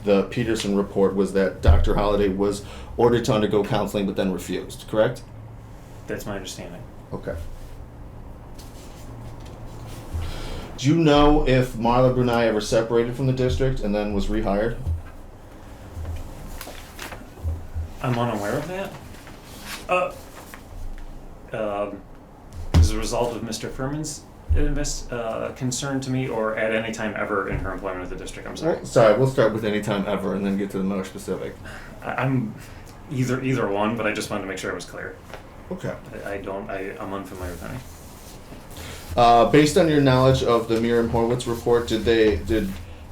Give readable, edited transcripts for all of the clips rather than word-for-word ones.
the Peterson report was that Dr. Holliday was ordered to undergo counseling but then refused, correct? That's my understanding. Okay. Do you know if Marla Brunei ever separated from the district and then was rehired? I'm unaware of that. As a result of Mr. Furman's concern to me, or at any time ever in her employment with the district? I'm sorry. Sorry, we'll start with any time ever and then get to the more specific. I'm either one, but I just wanted to make sure I was clear. Okay. I'm unfamiliar with any. Based on your knowledge of the Miriam Horowitz report, do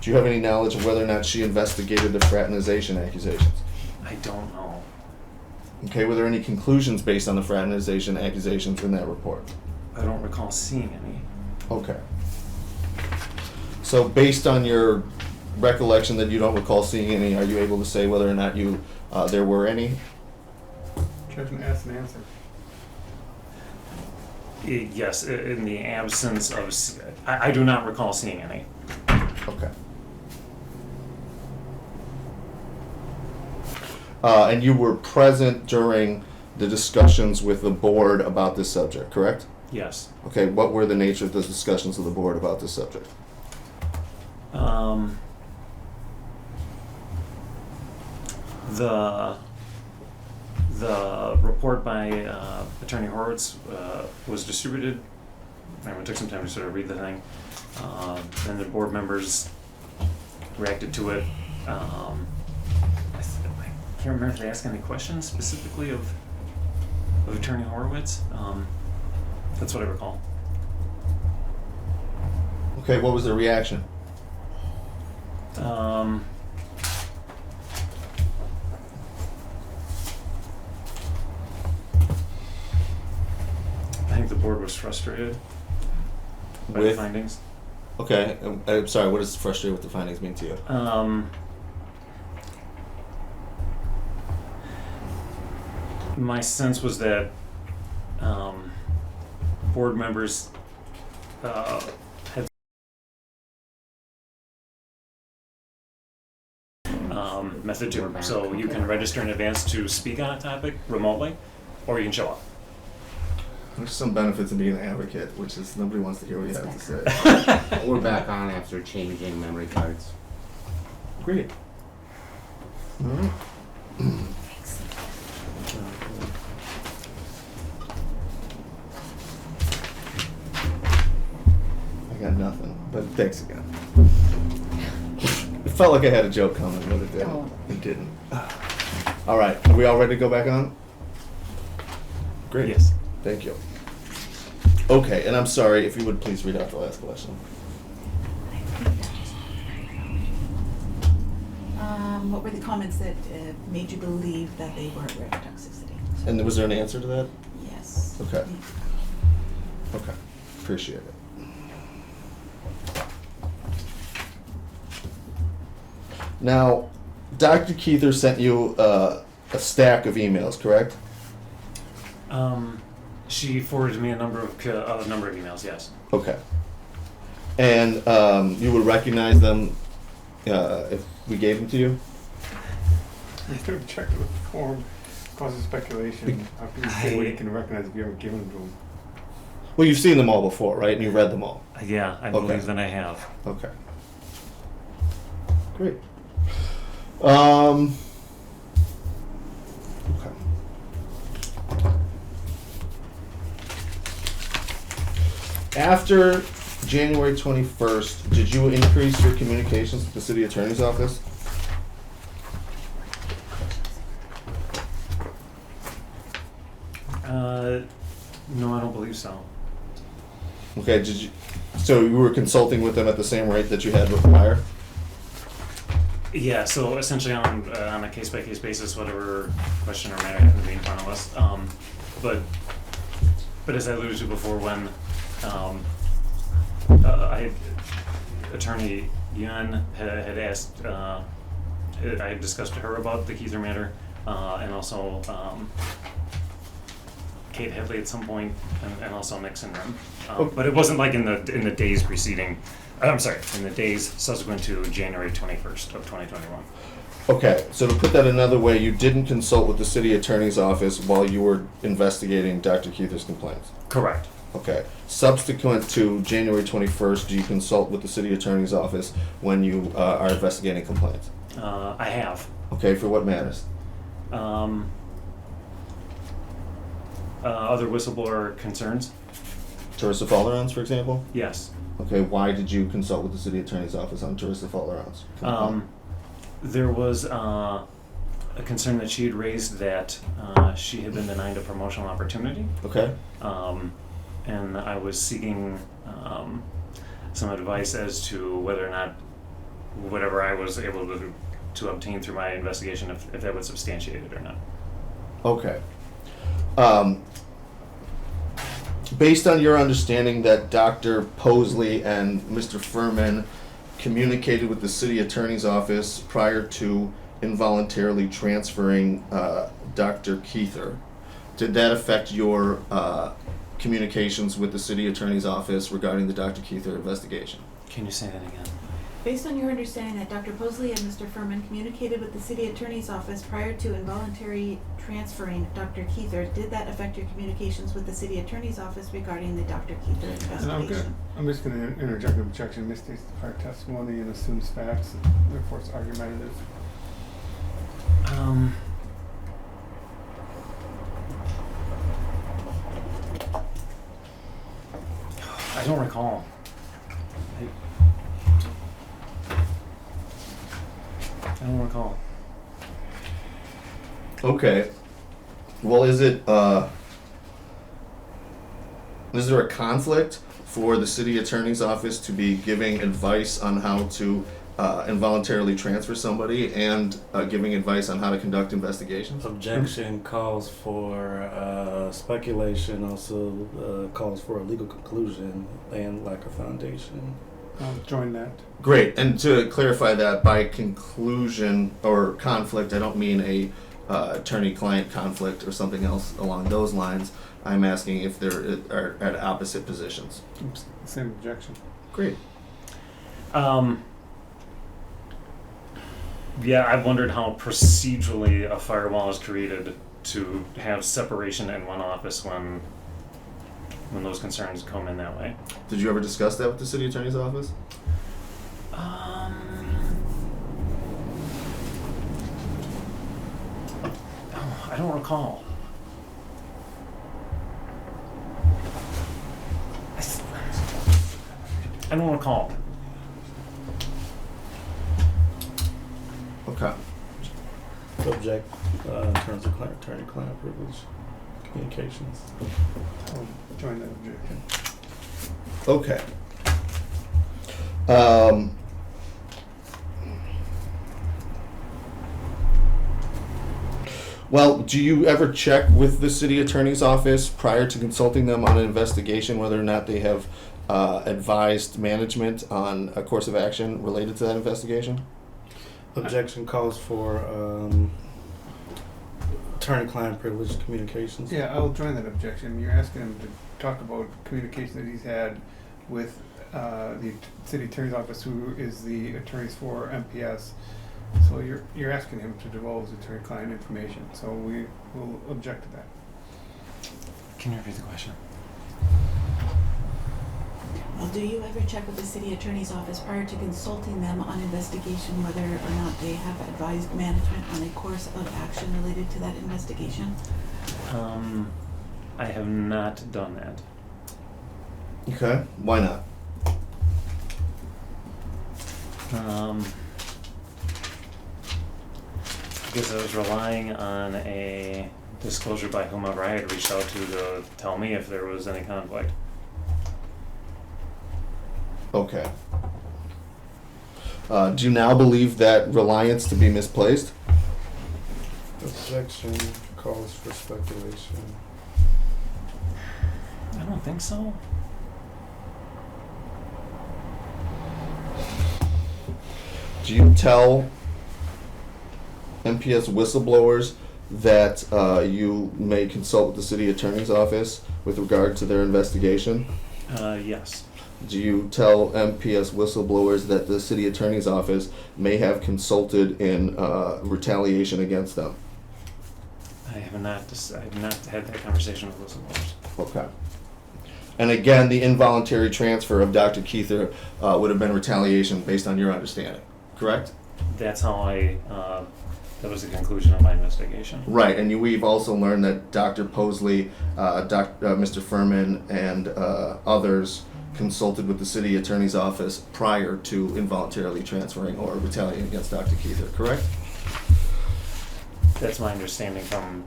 you have any knowledge of whether or not she investigated the fraternization accusations? I don't know. Okay, were there any conclusions based on the fraternization accusations in that report? I don't recall seeing any. Okay. So based on your recollection that you don't recall seeing any, are you able to say whether or not there were any? Judgment asked and answered. Yes, in the absence of... I do not recall seeing any. Okay. And you were present during the discussions with the board about this subject, correct? Yes. Okay, what were the nature of the discussions with the board about this subject? The report by Attorney Horowitz was distributed. It took some time to sort of read the thing. Then the board members reacted to it. I can't remember if they asked any questions specifically of Attorney Horowitz. That's what I recall. Okay, what was the reaction? I think the board was frustrated by the findings. Okay, I'm sorry, what does frustrated with the findings mean to you? My sense was that board members had method to, so you can register in advance to speak on a topic remotely, or you can show up. There's some benefits of being an advocate, which is nobody wants to hear what you have to say. We're back on after changing memory cards. Great. All right. I got nothing, but thanks again. It felt like I had a joke coming, but it didn't. Oh. It didn't. All right, are we all ready to go back on? Great. Yes. Thank you. Okay, and I'm sorry, if you would please read out the last question. What were the comments that made you believe that they were aware of toxicity? And was there an answer to that? Yes. Okay. Okay, appreciate it. Now, Dr. Kuether sent you a stack of emails, correct? She forwarded me a number of emails. Yes. Okay. And you would recognize them if we gave them to you? You have to check with the form, causes speculation. How can you say what you can recognize if you haven't given them to them? Well, you've seen them all before, right? And you've read them all. Yeah, I believe that I have. Okay. Great. Okay. After January 21st, did you increase your communications with the city attorney's office? No, I don't believe so. Okay, did you? So you were consulting with them at the same rate that you had with prior? Yeah, so essentially on a case-by-case basis, whatever question or matter happened to be in front of us. But as I alluded to before, when Attorney Yun had asked, I had discussed to her about the Kuether matter, and also Kate Headley at some point, and also Nick Syndrome. But it wasn't like in the days preceding I'm sorry, in the days subsequent to January 21st of 2021. Okay, so to put that another way, you didn't consult with the city attorney's office while you were investigating Dr. Kuether's complaints? Correct. Okay. Subsequent to January 21st, do you consult with the city attorney's office when you are investigating complaints? I have. Okay, for what matters? Other whistleblower concerns? Tourist Fallerons, for example? Yes. Okay, why did you consult with the city attorney's office on Tourist Fallerons? There was a concern that she had raised that she had been denied a promotional opportunity. Okay. And I was seeking some advice as to whether or not whatever I was able to obtain through my investigation, if that would substantiate it or not. Okay. Based on your understanding that Dr. Posley and Mr. Furman communicated with the city attorney's office prior to involuntarily transferring Dr. Kuether, did that affect your communications with the city attorney's office regarding the Dr. Kuether investigation? Can you say that again? Based on your understanding that Dr. Posley and Mr. Furman communicated with the city attorney's office prior to involuntary transferring Dr. Kuether, did that affect your communications with the city attorney's office regarding the Dr. Kuether investigation? I'm just gonna interject an objection. This is our testimony and assumes facts, therefore it's argumentative. I don't recall. I don't recall. Okay. Well, is there a conflict for the city attorney's office to be giving advice on how to involuntarily transfer somebody and giving advice on how to conduct investigations? Objection calls for speculation, also calls for a legal conclusion and lack of foundation. I'll join that. Great. And to clarify that, by conclusion or conflict, I don't mean a attorney-client conflict or something else along those lines. I'm asking if there are at opposite positions. Oops, same objection. Great. Yeah, I've wondered how procedurally a firewall is created to have separation in one office when those concerns come in that way. Did you ever discuss that with the city attorney's office? I don't recall. I don't recall. Okay. Subject in terms of attorney-client privilege communications. I'll join that objection. Okay. Well, do you ever check with the city attorney's office prior to consulting them on an investigation whether or not they have advised management on a course of action related to that investigation? Objection calls for attorney-client privilege communications. Yeah, I'll join that objection. You're asking him to talk about communication that he's had with the city attorney's office, who is the attorneys for MPS. So you're asking him to divulge attorney-client information. So we will object to that. Can you repeat the question? Well, do you ever check with the city attorney's office prior to consulting them on investigation whether or not they have advised management on a course of action related to that investigation? I have not done that. Okay. Why not? Because I was relying on a disclosure by whomever I had reached out to tell me if there was any conflict. Okay. Do you now believe that reliance to be misplaced? Objection calls for speculation. I don't think so. Do you tell MPS whistleblowers that you may consult with the city attorney's office with regard to their investigation? Yes. do you tell MPS whistleblowers that the city attorney's office may have consulted in retaliation against them? I have not had that conversation with whistleblowers. Okay. And again, the involuntary transfer of Dr. Kuether would have been retaliation based on your understanding, correct? That's how that was the conclusion of my investigation. Right, and we've also learned that Dr. Posley, Mr. Furman, and others consulted with the city attorney's office prior to involuntarily transferring or retaliating against Dr. Kuether, correct? That's my understanding from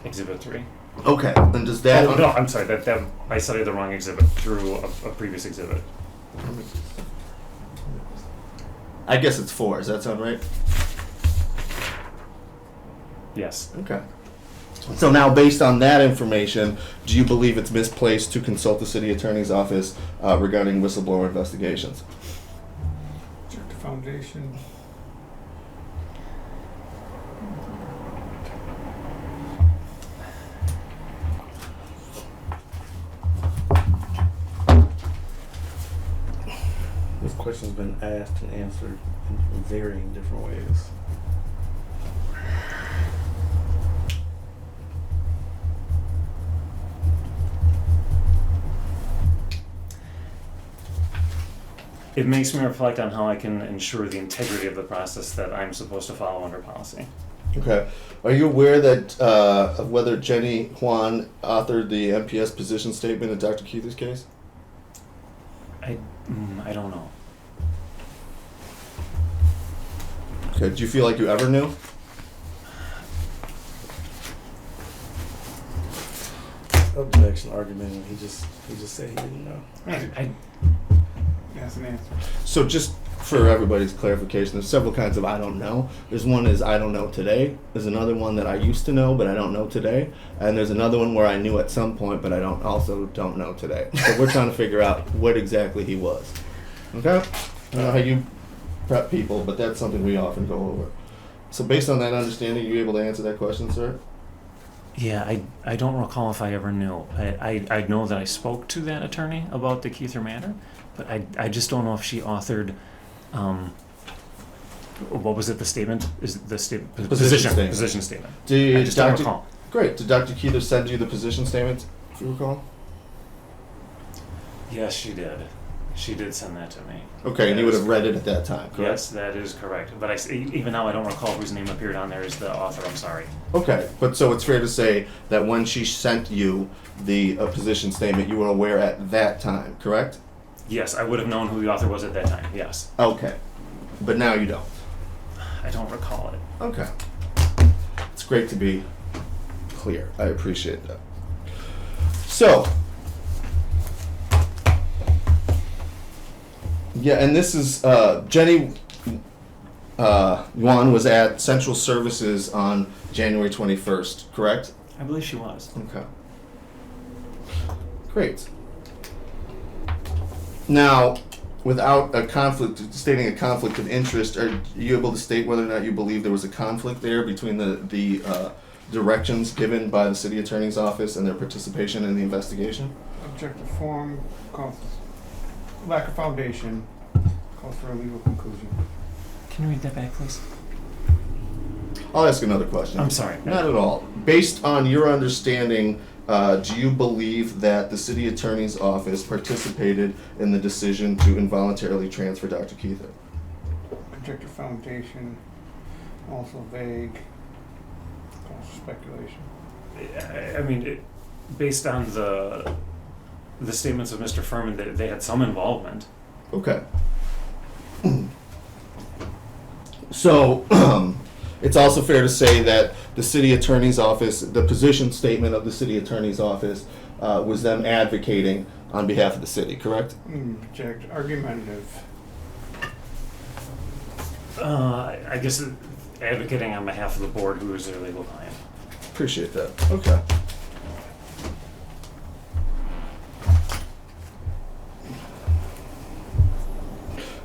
Exhibit 3. Okay, and does that... no, I'm sorry, that I studied the wrong exhibit through a previous exhibit. I guess it's 4, does that sound right? Yes. Okay. So now, based on that information, do you believe it's misplaced to consult the city attorney's office regarding whistleblower investigations? Check the foundation. This question's been asked and answered in varying different ways. It makes me reflect on how I can ensure the integrity of the process that I'm supposed to follow under policy. Okay. Are you aware that of whether Jenny Juan authored the MPS position statement in Dr. Kuether's case? I don't know. Okay. Do you feel like you ever knew? Objection, argument. He just said he didn't know. That's an answer. So just for everybody's clarification, there's several kinds of I don't know. There's one is I don't know today. There's another one that I used to know but I don't know today. And there's another one where I knew at some point but I don't know today. So we're trying to figure out what exactly he was. Okay? I don't know how you prep people, but that's something we often go over. So based on that understanding, are you able to answer that question, sir? Yeah, I don't recall if I ever knew. I know that I spoke to that attorney about the Kuether matter, but I just don't know if she authored, what was it, the statement? Is the statement? Position statement. I just don't recall. Great. Did Dr. Kuether send you the position statement, if you recall? Yes, she did. She did send that to me. Okay, and you would have read it at that time, correct? Yes, that is correct. But even now I don't recall whose name appeared on there as the author. I'm sorry. Okay, but so it's fair to say that when she sent you the position statement, you were aware at that time, correct? Yes, I would have known who the author was at that time. Yes. Okay, but now you don't. I don't recall it. Okay. It's great to be clear. I appreciate that. So, yeah, and this is Jenny Yuan was at Central Services on January 21st, correct? I believe she was. Okay. Great. Now, without a conflict, stating a conflict of interest, are you able to state whether or not you believe there was a conflict there between the directions given by the city attorney's office and their participation in the investigation? Objective form calls lack of foundation, calls for a legal conclusion. Can you read that back, please? I'll ask another question. I'm sorry. Not at all. Based on your understanding, do you believe that the city attorney's office participated in the decision to involuntarily transfer Dr. Kuether? Objective foundation, also vague, calls for speculation. I mean, based on the statements of Mr. Furman, that they had some involvement. Okay. So, it's also fair to say that the city attorney's office, the position statement of the city attorney's office, was them advocating on behalf of the city, correct? Object argumentative. I guess advocating on behalf of the board, who is their legal client. Appreciate that. Okay.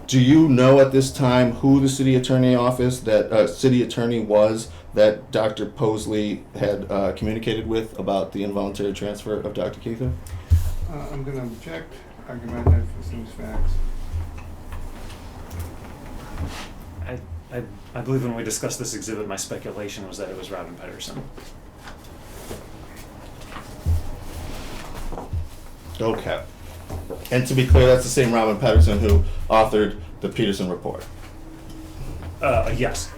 Do you know at this time who the city attorney office, that city attorney was that Dr. Posley had communicated with about the involuntary transfer of Dr. Kuether? I'm going to object. argumentative, assumes facts. I believe when we discussed this exhibit, my speculation was that it was Robin Pedersen. Okay. And to be clear, that's the same Robin Pedersen who authored the Peterson report. Yes.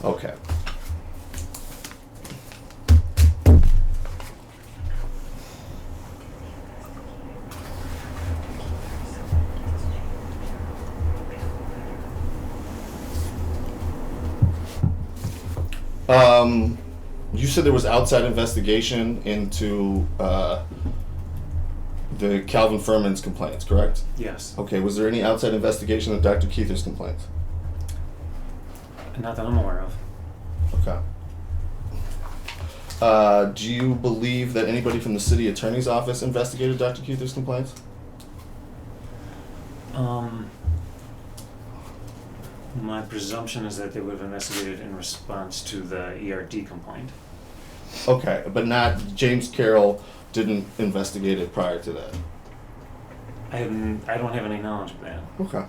Okay. You said there was outside investigation into the Calvin Furman's complaints, correct? Yes. Okay, was there any outside investigation of Dr. Kuether's complaints? Not that I'm aware of. Okay. Do you believe that anybody from the city attorney's office investigated Dr. Kuether's complaints? My presumption is that they would have investigated in response to the ERD complaint. Okay, but not James Carroll didn't investigate it prior to that. I don't have any knowledge of that. Okay.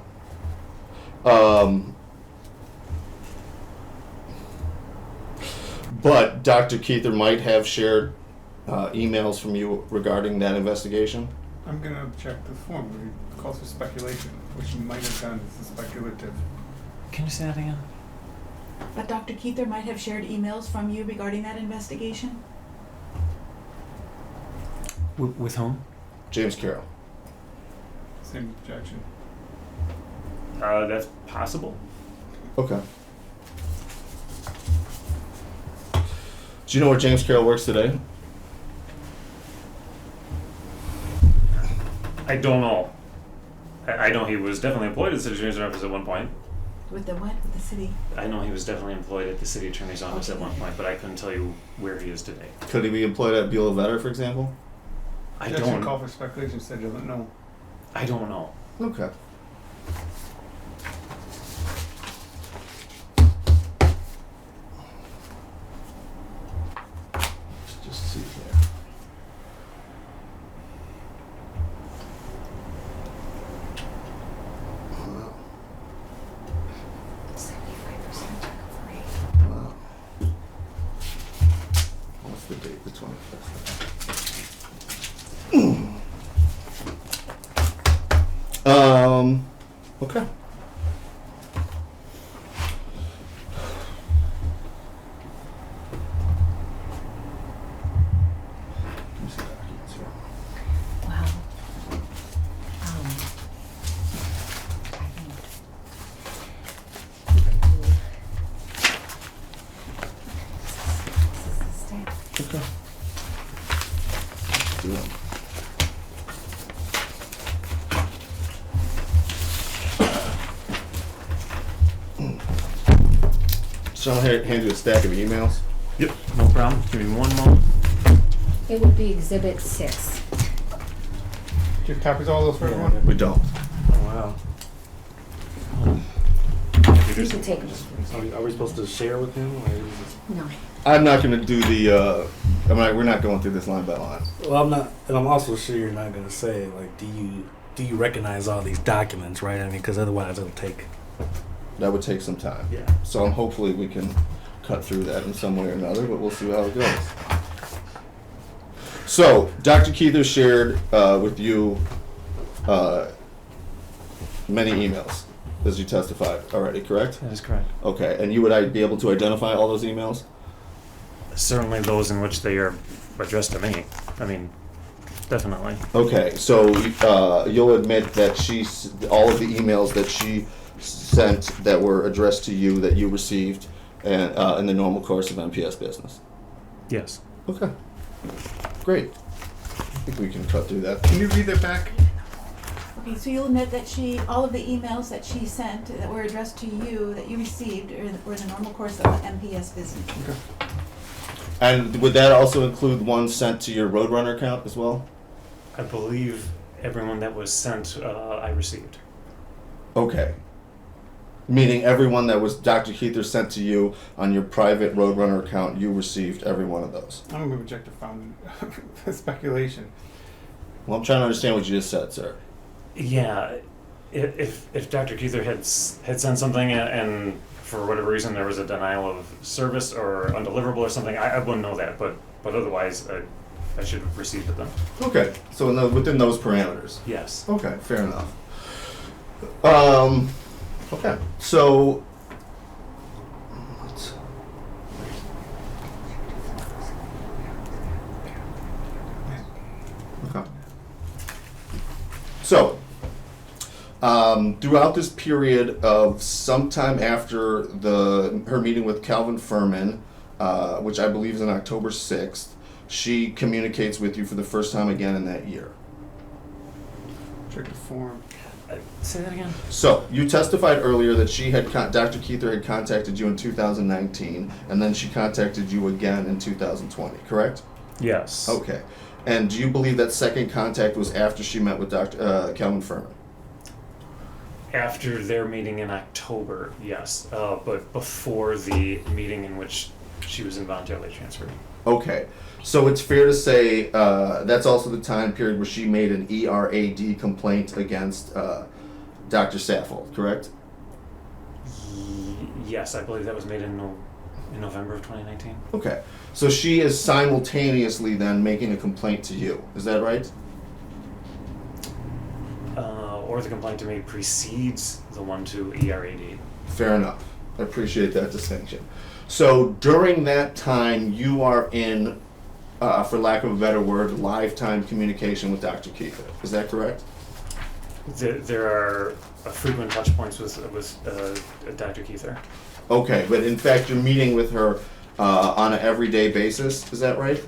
But Dr. Kuether might have shared emails from you regarding that investigation? I'm gonna check the form, it calls for speculation, which he might have done, this is speculative. Can you say that again? But Dr. Kuether might have shared emails from you regarding that investigation? With whom? James Carroll. Same objection. That's possible. Okay. Do you know where James Carroll works today? I don't know. I know he was definitely employed at the city attorney's office at one point. With the what? With the city? I know he was definitely employed at the city attorney's office at one point, but I couldn't tell you where he is today. Could he be employed at Beulah Vetter, for example? I Objection don't. call for speculation, said you don't know. I don't know. Okay. Let's just see here. Wow. 75% Wow. What's the date? The 25th. Okay. Let me see the documents here. Wow. I think this is the stamp. Okay. Let's do that. So I'll hand you a stack of emails. Yep, no problem. Give me one moment. It would be Exhibit 6. Do you have copies of all those for Yeah. everyone? We don't. Oh, wow. You can take them. So are we supposed to share with him? Or is it... No. I'm not going to do the. We're not going through this line by line. Well, I'm not, and I'm also sure you're not going to say, like, do you recognize all these documents, right? I mean, because otherwise it'll take... That would take some time. Yeah. So hopefully we can cut through that in some way or another, but we'll see how it goes. So Dr. Kuether shared with you many emails, as you testified already, correct? That is correct. Okay, and you would be able to identify all those emails? Certainly those in which they are addressed to me. I mean, definitely. Okay, so you'll admit that all of the emails that she sent that were addressed to you that you received and in the normal course of MPS business. Yes. Okay, great. I think we can cut through that. Can you read that back? Okay, so you'll admit that all of the emails that she sent that were addressed to you that you received were the normal course of MPS business. Okay. And would that also include one sent to your Roadrunner account as well? I believe everyone that was sent, I received. Okay. Meaning everyone that was Dr. Kuether sent to you on your private Roadrunner account, you received every one of those. I'm going to reject the speculation. Well, I'm trying to understand what you just said, sir. Yeah, if Dr. Kuether had sent something and for whatever reason there was a denial of service or undeliverable or something, I wouldn't know that, but otherwise I should have received it then. Okay, so within those parameters. Yes. Okay, fair enough. Okay, so okay. So throughout this period of sometime after her meeting with Calvin Furman, which I believe is on October 6th, she communicates with you for the first time again in that year. Check the form. Say that again? So, you testified earlier that Dr. Kuether had contacted you in 2019, and then she contacted you again in 2020, correct? Yes. Okay. And do you believe that second contact was after she met with Dr. Calvin Furman? After their meeting in October, yes, but before the meeting in which she was involuntarily transferred. Okay. So it's fair to say that's also the time period where she made an ERAD complaint against Dr. Saffold, correct? Yes, I believe that was made in November of 2019. Okay. So she is simultaneously then making a complaint to you. Is that right? Or the complaint to me precedes the one to ERAD. Fair enough. I appreciate that distinction. So during that time, you are in, for lack of a better word, lifetime communication with Dr. Kuether. Is that correct? There are frequent touch points with Dr. Kuether. Okay, but in fact, you're meeting with her on an everyday basis. Is that right?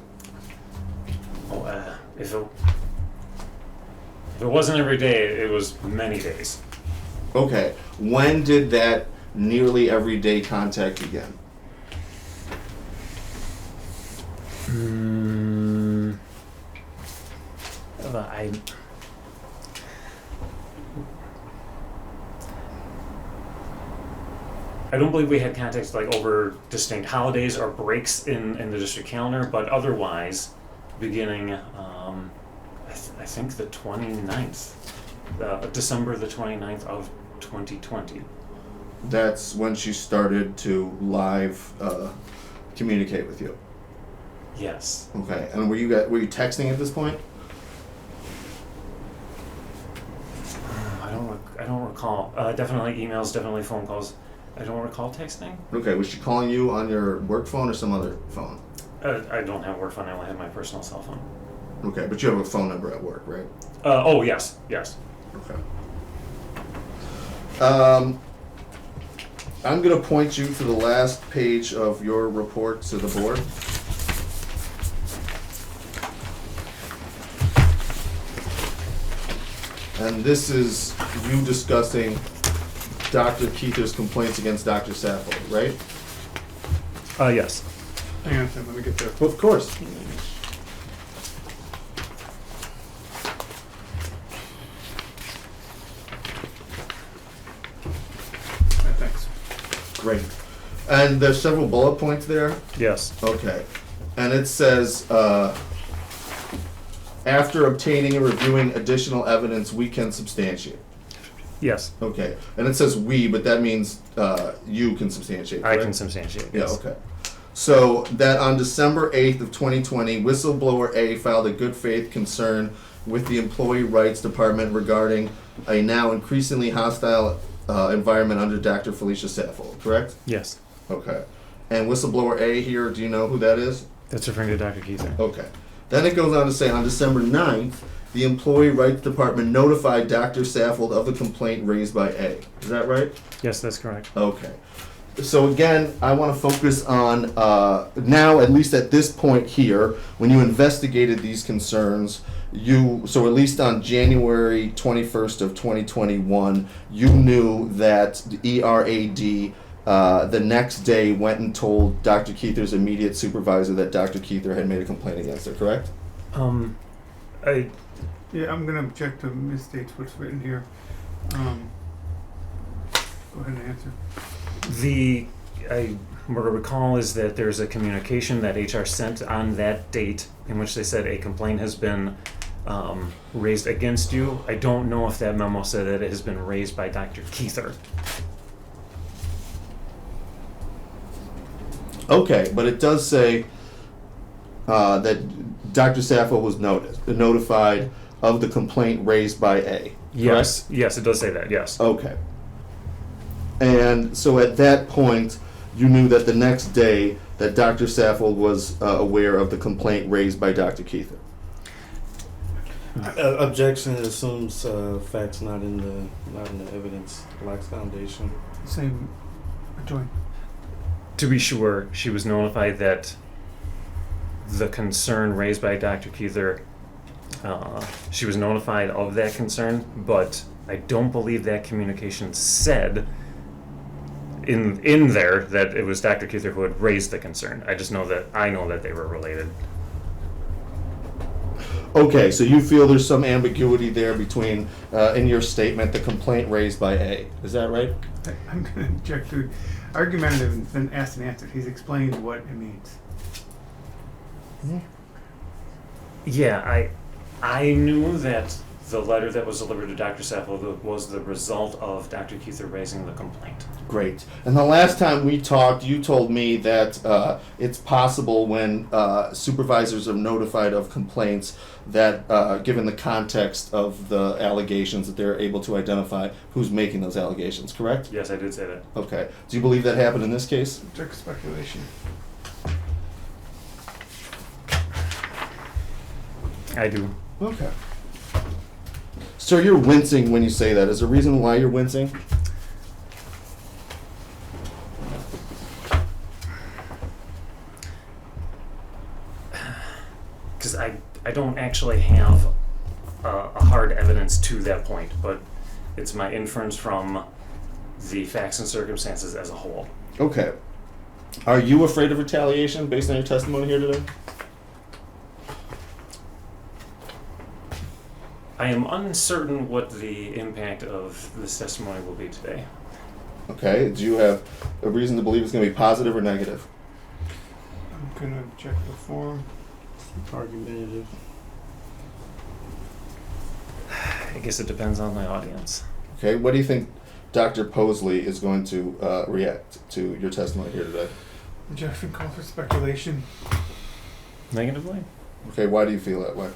Oh, if it wasn't every day, it was many days. Okay. When did that nearly everyday contact begin? I don't believe we had contacts like over distinct holidays or breaks in the district calendar, but otherwise, beginning, I think the 29th, December the 29th of 2020. That's when she started to live communicate with you. Yes. Okay. And were you texting at this point? I don't recall. Definitely emails, definitely phone calls. I don't recall texting. Okay. Was she calling you on your work phone or some other phone? I don't have a work phone. I only have my personal cell phone. Okay, but you have a phone number at work, right? Oh, yes. Okay. I'm going to point you to the last page of your report to the board. And this is you discussing Dr. Kuether's complaints against Dr. Saffold, right? Yes. Hang on a second, let me get there. Of course. Thanks. Great. And there's several bullet points there? Yes. Okay. And it says, after obtaining and reviewing additional evidence, we can substantiate. Yes. Okay. And it says we, but that means you can substantiate, I correct? can substantiate. Yeah, Yes. okay. So that on December 8th of 2020, Whistleblower A filed a good faith concern with the Employee Rights Department regarding a now increasingly hostile environment under Dr. Felicia Saffold, correct? Yes. Okay. And Whistleblower A here, do you know who that is? That's referring to Dr. Kuether. Okay. Then it goes on to say, on December 9th, the Employee Rights Department notified Dr. Saffold of the complaint raised by A. Is that right? Yes, that's correct. Okay. So again, I want to focus on now, at least at this point here, when you investigated these concerns, so at least on January 21st of 2021, you knew that the ERAD the next day went and told Dr. Kuether's immediate supervisor that Dr. Kuether had made a complaint against her, correct? Yeah, I'm gonna object to misstates what's written here. Go ahead and answer. What I recall is that there's a communication that HR sent on that date in which they said a complaint has been raised against you. I don't know if that memo said that it has been raised by Dr. Kuether. Okay, but it does say that Dr. Sappho was notified of the complaint raised by A. Yes, yes, it does say that, yes. Okay. And so at that point, you knew that the next day that Dr. Sappho was aware of the complaint raised by Dr. Kuether. Objection assumes facts not in the evidence, lacks foundation. Same, join. To be sure, she was notified that the concern raised by Dr. Kuether, she was notified of that concern, but I don't believe that communication said in there that it was Dr. Kuether who had raised the concern. I know that they were related. Okay, so you feel there's some ambiguity there between, in your statement, the complaint raised by A. Is that right? I'm going to object to argumentative and then asked and answered. He's explained what it means. Yeah, I knew that the letter that was delivered to Dr. Sappho was the result of Dr. Kuether raising the complaint. Great. And the last time we talked, you told me that it's possible when supervisors are notified of complaints that, given the context of the allegations, that they're able to identify who's making those allegations, correct? Yes, I did say that. Okay. Do you believe that happened in this case? Object to speculation. I do. Okay. Sir, you're wincing when you say that. Is there a reason why you're wincing? Because I don't actually have a hard evidence to that point, but it's my inference from the facts and circumstances as a whole. Okay. Are you afraid of retaliation based on your testimony here today? I am uncertain what the impact of this testimony will be today. Okay. Do you have a reason to believe it's going to be positive or negative? I'm going to object to the form. Argumentative. I guess it depends on the audience. Okay. What do you think Dr. Posley is going to react to your testimony here today? Objection calls for speculation. Negatively? Okay. Why do you feel that way?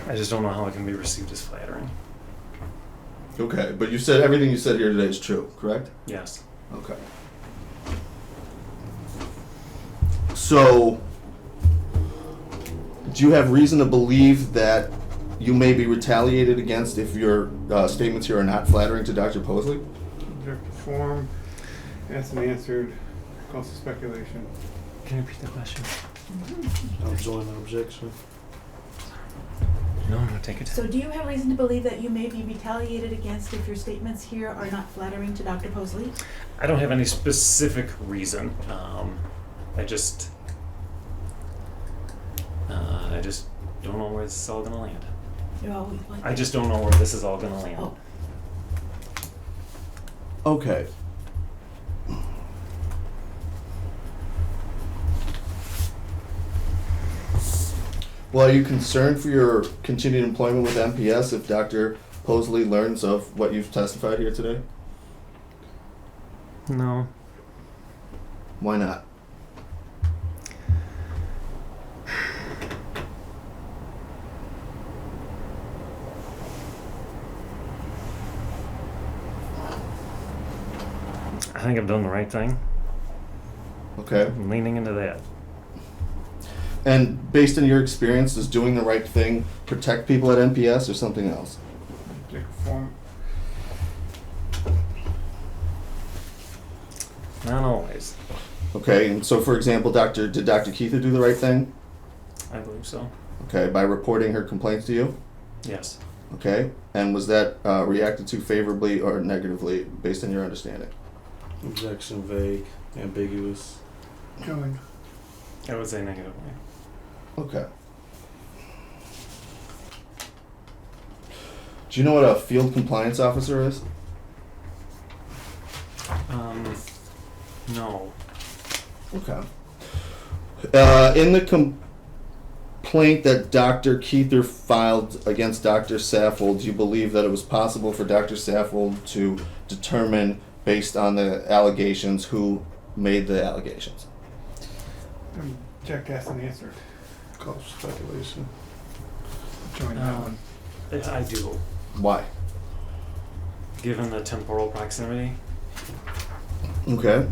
I just don't know how it can be received as flattering. Okay. But you said everything you said here today is true, correct? Yes. Okay. So, do you have reason to believe that you may be retaliated against if your statements here are not flattering to Dr. Posley? Object to form. Asked and answered. Calls for speculation. Can you repeat the question? I'll join the objection. No, take it. So do you have reason to believe that you may be retaliated against if your statements here are not flattering to Dr. Posley? I don't have any specific reason. I just don't know where this is all gonna land. You're always like I just don't know where this is all gonna land. Oh. Okay. Well, are you concerned for your continued employment with MPS if Dr. Posley learns of what you've testified here today? No. Why not? I think I've done the right thing. Okay. I'm leaning into that. And based on your experience, does doing the right thing protect people at MPS or something else? Object to form. Not always. Okay, and so for example, did Dr. Kuether do the right thing? I believe so. Okay, by reporting her complaints to you? Yes. Okay, and was that reacted to favorably or negatively based on your understanding? Objection vague, ambiguous. Join. I would say negatively. Okay. Do you know what a field compliance officer is? No. Okay. In the complaint that Dr. Kuether filed against Dr. Saffold, do you believe that it was possible for Dr. Saffold to determine, based on the allegations, who made the allegations? Jack asked and answered. Cause for speculation. Join that one. I do. Why? Given the temporal proximity. Okay.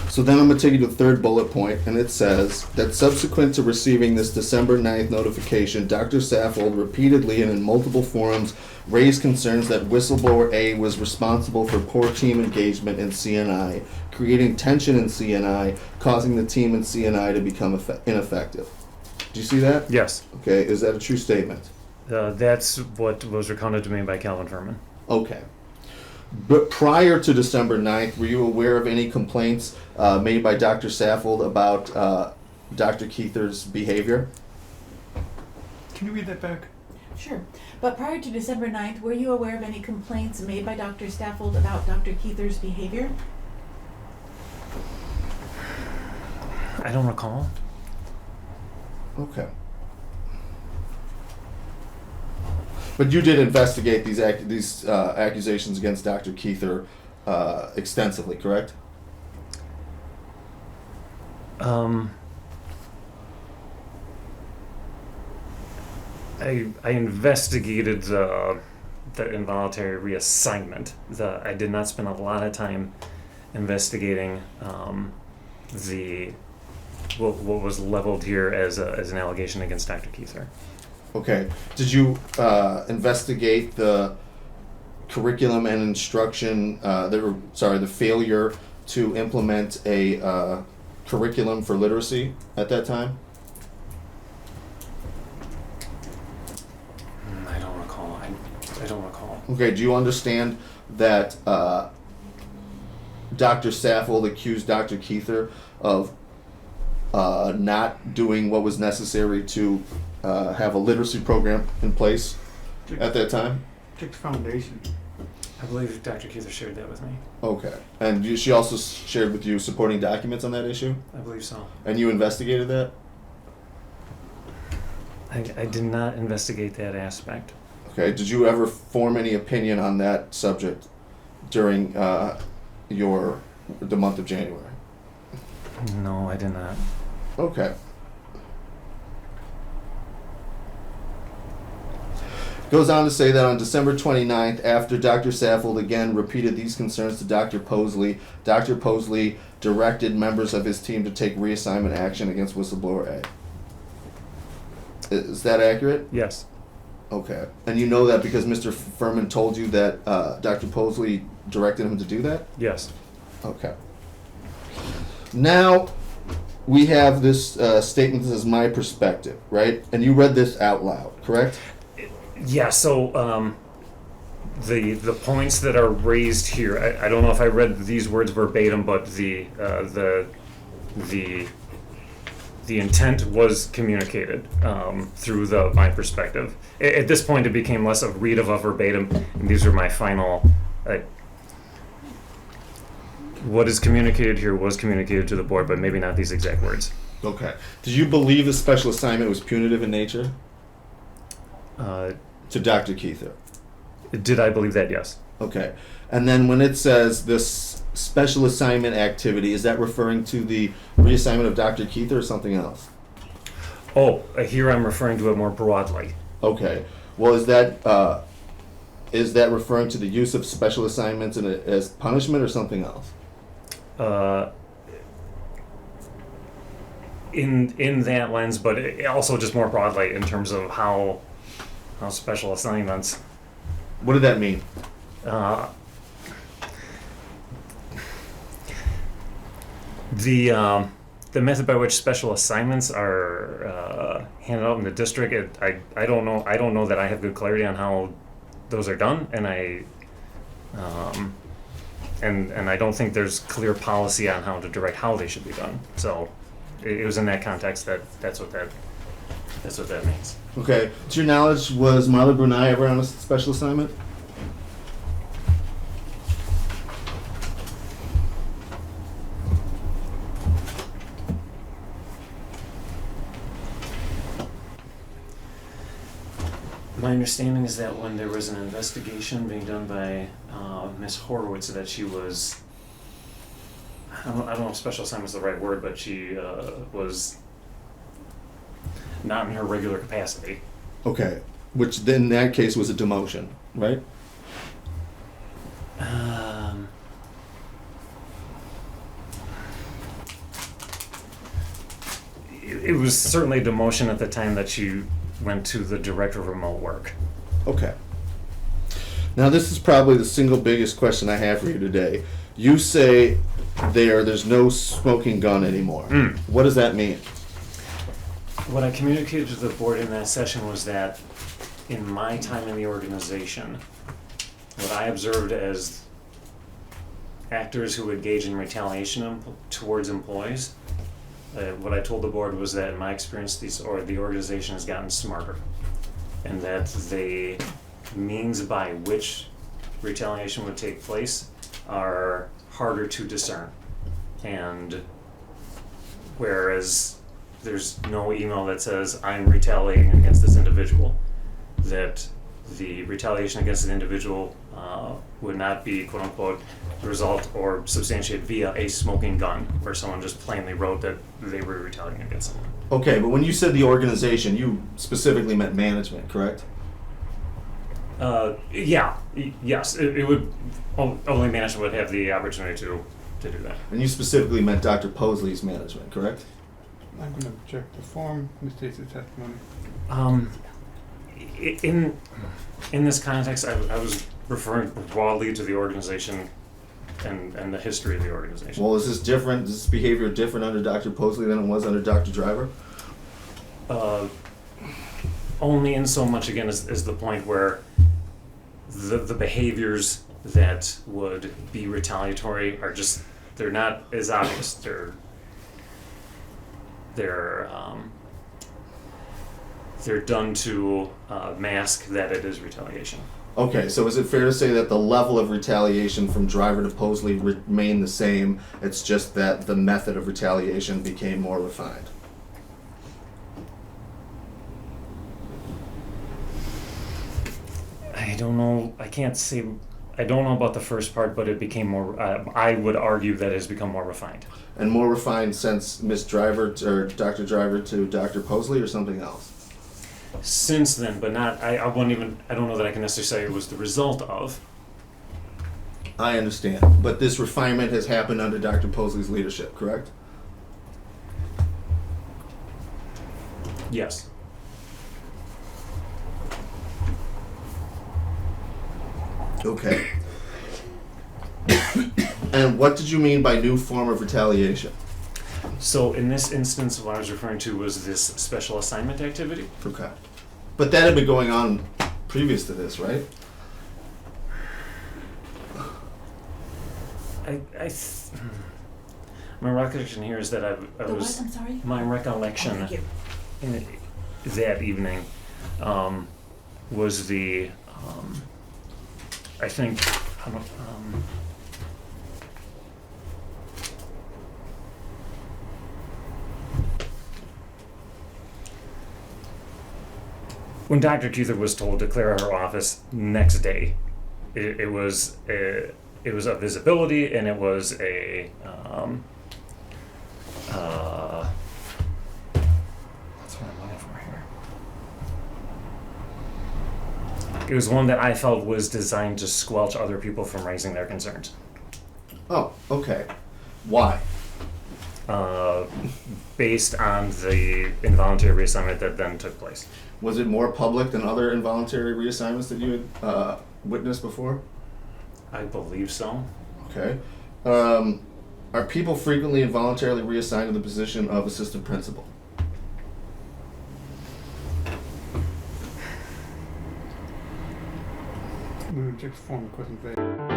So then I'm going to take you to the third bullet point, and it says that subsequent to receiving this December 9th notification, Dr. Saffold repeatedly and in multiple forums raised concerns that whistleblower A was responsible for poor team engagement in CNI, creating tension in CNI, causing the team in CNI to become ineffective. Do you see that? Yes. Okay, is that a true statement? That's what was recounted to me by Calvin Furman. Okay. But prior to December 9th, were you aware of any complaints made by Dr. Saffold about Dr. Kuether's behavior? Can you read that back? Sure. But prior to December 9th, were you aware of any complaints made by Dr. Saffold about Dr. Kuether's behavior? I don't recall. Okay. But you did investigate these accusations against Dr. Kuether extensively, correct? I investigated the involuntary reassignment. I did not spend a lot of time investigating what was leveled here as an allegation against Dr. Kuether. Okay. Did you investigate the curriculum and instruction, the failure to implement a curriculum for literacy at that time? I don't recall. I don't recall. Okay, do you understand that Dr. Saffold accused Dr. Kuether of not doing what was necessary to have a literacy program in place at that time? Check the foundation. I believe Dr. Kuether shared that with me. Okay. And she also shared with you supporting documents on that issue? I believe so. And you investigated that? I did not investigate that aspect. Okay. Did you ever form any opinion on that subject during the month of January? No, I did not. Okay. Goes on to say that on December 29th, after Dr. Saffold again repeated these concerns to Dr. Posley directed members of his team to take reassignment action against whistleblower A. Is that accurate? Yes. Okay. And you know that because Mr. Furman told you that Dr. Posley directed him to do that? Yes. Okay. Now, we have this statement. This is my perspective, right? And you read this out loud, correct? Yeah, so the points that are raised here, I don't know if I read these words verbatim, but the intent was communicated through my perspective. At this point, it became less of read of a verbatim, and these are my final. What is communicated here was communicated to the board, but maybe not these exact words. Okay. Did you believe the special assignment was punitive in nature to Dr. Kuether? Did I believe that? Yes. Okay. And then when it says this special assignment activity, is that referring to the reassignment of Dr. Kuether or something else? Oh, here I'm referring to it more broadly. Okay. Well, is that referring to the use of special assignments as punishment or something else? In that lens, but also just more broadly in terms of how special assignments. What did that mean? The method by which special assignments are handed out in the district, I don't know. I don't know that I have good clarity on how those are done, and and I don't think there's clear policy on how to direct how they should be done. So it was in that context that's what that means. Okay. To your knowledge, was Marla Brunei ever on a special assignment? My understanding is that when there was an investigation being done by Ms. Horowitz, that she was, I don't know if special assignment is the right word, but she was not in her regular capacity. Okay. Which then in that case was a demotion, right? It was certainly a demotion at the time that she went to the director of remote work. Okay. Now this is probably the single biggest question I have for you today. You say there's no smoking gun anymore. What does that mean? What I communicated to the board in that session was that in my time in the organization, what I observed as actors who engage in retaliation towards employees, what I told the board was that in my experience, the organization has gotten smarter, and that the means by which retaliation would take place are harder to discern. And whereas there's no email that says I'm retaliating against this individual, that the retaliation against an individual would not be quote unquote the result or substantiated via a smoking gun, where someone just plainly wrote that they were retaliating against someone. Okay, but when you said the organization, you specifically meant management, correct? Yes, it would, only management would have the opportunity to do that. And you specifically meant Dr. Posley's management, correct? I'm going to check the form, misstates the testimony. In this context, I was referring broadly to the organization and the history of the organization. Well, is this different? Is this behavior different under Dr. Posley than it was under Dr. Driver? Only in so much, again, is the point where the behaviors that would be retaliatory are just, they're not as obvious. They're done to mask that it is retaliation. Okay, so is it fair to say that the level of retaliation from Driver to Posley remained the same? It's just that the method of retaliation became more refined. I don't know. I can't say. I don't know about the first part, but it became more. I would argue that it has become more refined. And more refined since Miss Driver or Dr. Driver to Dr. Posley, or something else? Since then, but not. I wouldn't even. I don't know that I can necessarily say it was the result of. I understand, but this refinement has happened under Dr. Posley's leadership, correct? Yes. Okay. And what did you mean by new form of retaliation? So in this instance, what I was referring to was this special assignment activity. Okay. But that had been going on previous to this, right? My recollection here is that I The was. what? I'm sorry? My recollection Oh, thank you. that evening was the. I think. When Dr. Kuether was told to clear her office next day, it was a visibility, and it was a what's what I'm looking for here? It was one that I felt was designed to squelch other people from raising their concerns. Oh, okay. Why? Based on the involuntary reassignment that then took place. Was it more public than other involuntary reassignments that you had witnessed before? I believe so. Okay. Are people frequently involuntarily reassigned to the position of assistant principal? I'm going to check the form, questions there.